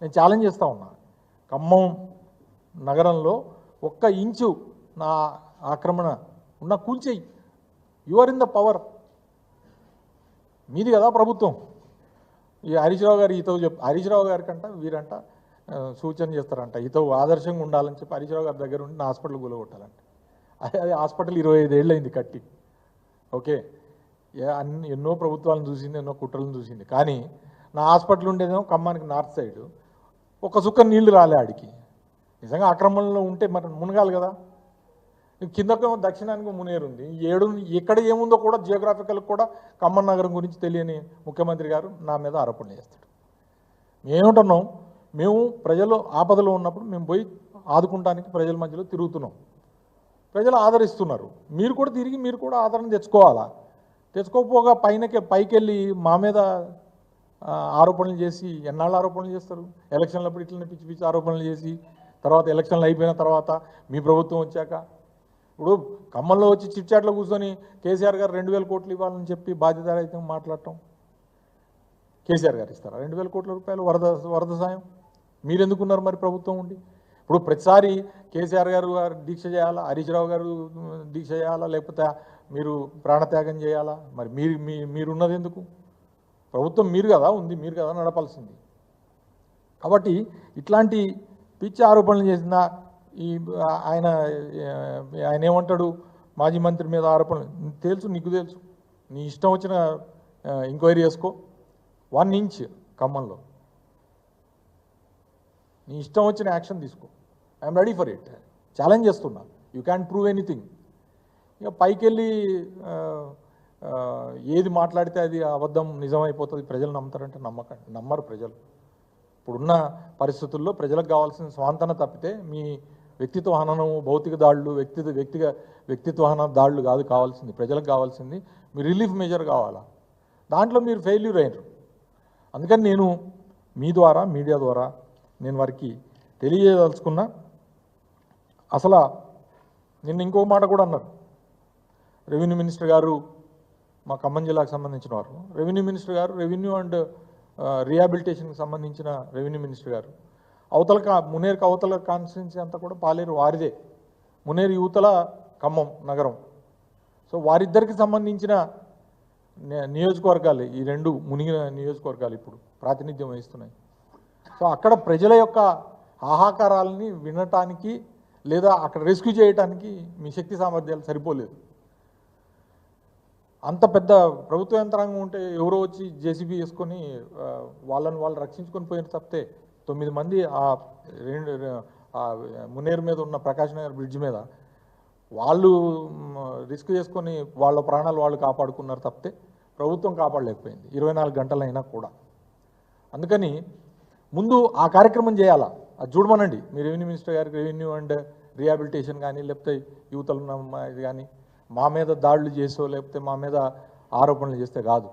నేను ఛాలెంజ్ చేస్తూ ఉన్నా, ఖమ్మం నగరంలో 1 ఇంచు నా ఆక్రమణ ఉన్న కూల్చేయి. You are in the power, మీది కదా ప్రభుత్వం. ఈ హరీష్ రావు గారు ఈతో హరీష్ రావు గారి కంట వీరంట సూచన చేస్తారంట, ఈతో ఆదర్శంగా ఉండాలని చెప్పి హరీష్ రావు గారి దగ్గర ఉండి నా హాస్పిటల్ కూలగొట్టాలంట. అది హాస్పిటల్ 25 ఏళ్ళు అయింది కట్టి. ఓకే, ఎన్నో ప్రభుత్వాలను చూసింది, ఎన్నో కుట్రలను చూసింది. కానీ నా హాస్పిటల్ ఉండేదేమో ఖమ్మానికి నార్త్ సైడ్, ఒక సుక్క నీళ్లు రాలే ఆడికి. నిజంగా ఆక్రమణలో ఉంటే మరి మునగాలి కదా. కిందకేమో దక్షిణానికి మునేరు ఉంది. ఎక్కడ ఏముందో కూడా జియోగ్రాఫికల్ కూడా ఖమ్మం నగరం గురించి తెలియని ముఖ్యమంత్రి గారు నా మీద ఆరోపణలు చేస్తాడు. మేమేమంటున్నాం, మేము ప్రజలు ఆపదలో ఉన్నప్పుడు మేము పోయి ఆదుకుంటానికి ప్రజల మధ్యలో తిరుగుతున్నాం. ప్రజలు ఆదరిస్తున్నారు. మీరు కూడా తిరిగి మీరు కూడా ఆదరణ తెచ్చుకోవాలా. తెచ్చుకోకపోగా పైకి వెళ్ళి మా మీద ఆరోపణలు చేసి ఎన్నాళ్ళు ఆరోపణలు చేస్తారు? ఎలక్షన్లప్పుడు ఇట్లనే పిచ్చి పిచ్చి ఆరోపణలు చేసి తర్వాత ఎలక్షన్లు అయిపోయిన తర్వాత మీ ప్రభుత్వం వచ్చాక ఇప్పుడు ఖమ్మంలో వచ్చి చిట్చాట్లో కూర్చొని కేసీఆర్ గారు 2000 కోట్లు ఇవ్వాలని చెప్పి బాధ్యతారహితంగా మాట్లాడటం. కేసీఆర్ గారు ఇస్తారా 2000 కోట్ల రూపాయలు వరద సాయం? మీరెందుకున్నారు మరి ప్రభుత్వం ఉండి? ఇప్పుడు ప్రతిసారి కేసీఆర్ గారు దీక్ష చేయాలా, హరీష్ రావు గారు దీక్ష చేయాలా, లేకపోతే మీరు ప్రాణత్యాగం చేయాలా? మరి మీరున్నది ఎందుకు? ప్రభుత్వం మీరు కదా ఉంది, మీరు కదా నడపాల్సింది. కాబట్టి ఇట్లాంటి పిచ్చి ఆరోపణలు చేసిన ఆయన ఏమంటాడు, మాజీ మంత్రి మీద ఆరోపణలు తెలుసు, నీకు తెలుసు, నీ ఇష్టం వచ్చిన ఎంక్వైరీ చేసుకో. 1 ఇంచ్ ఖమ్మంలో నీ ఇష్టం వచ్చిన యాక్షన్ తీసుకో. I'm ready for it. Challenge చేస్తున్నా. You can prove anything. ఇక పైకి వెళ్ళి ఏది మాట్లాడితే అది అబద్ధం నిజమైపోతుంది, ప్రజలు నమ్ముతారంటే నమ్మరు ప్రజలు. ఇప్పుడున్న పరిస్థితుల్లో ప్రజలకు కావాల్సిన స్వాంతన తప్పితే మీ వ్యక్తిత్వ హననం, భౌతిక దాడులు, వ్యక్తిత్వ హనన దాడులు కాదు కావాల్సింది. ప్రజలకు కావాల్సింది మీ రిలీఫ్ మెజర్ కావాలా. దాంట్లో మీరు ఫెయిల్యూర్ అయినారు. అందుకని నేను మీ ద్వారా, మీడియా ద్వారా నేను వారికి తెలియజేయదలుచుకున్నా. అసలు నిన్న ఇంకో మాట కూడా అన్నారు. రెవెన్యూ మినిస్టర్ గారు, మా ఖమ్మం జిల్లాకు సంబంధించిన వారు, రెవెన్యూ మినిస్టర్ గారు, రెవెన్యూ అండ్ రీహాబిలిటేషన్కి సంబంధించిన రెవెన్యూ మినిస్టర్ గారు, మునేరుకి అవతల కాన్స్టిట్యున్సీ అంతా కూడా పాలేరు వారిదే, మునేరు యువతల ఖమ్మం నగరం. సో వారిద్దరికి సంబంధించిన నియోజకవర్గాలు, ఈ 2 మునిగిన నియోజకవర్గాలు ఇప్పుడు ప్రాతినిధ్యం వహిస్తున్నాయి. సో అక్కడ ప్రజల యొక్క ఆహాకారాలని వినటానికి లేదా అక్కడ రెస్క్యూ చేయడానికి మీ శక్తి సామర్థ్యాలు సరిపోలేదు. అంత పెద్ద ప్రభుత్వ యంత్రాంగం ఉంటే ఎవరో వచ్చి జేసీబీ వేసుకొని వాళ్ళని వాళ్ళు రక్షించుకొని పోయిన తప్పితే 9 మంది మునేరు మీద ఉన్న ప్రకాష్ నగర్ బ్రిడ్జ్ మీద వాళ్ళు రిస్క్ చేసుకొని వాళ్ళ ప్రాణాలు వాళ్ళు కాపాడుకున్నారు తప్పితే ప్రభుత్వం కాపాడలేకపోయింది 24 గంటలైనా కూడా. అందుకని ముందు ఆ కార్యక్రమం చేయాలా, అది చూడమనండి. మీ రెవెన్యూ మినిస్టర్ గారికి రెవెన్యూ అండ్ రీహాబిలిటేషన్ కానీ, లేకపోతే యువతలు ఇది కానీ మా మీద దాడులు చేసో లేకపోతే మా మీద ఆరోపణలు చేస్తే కాదు.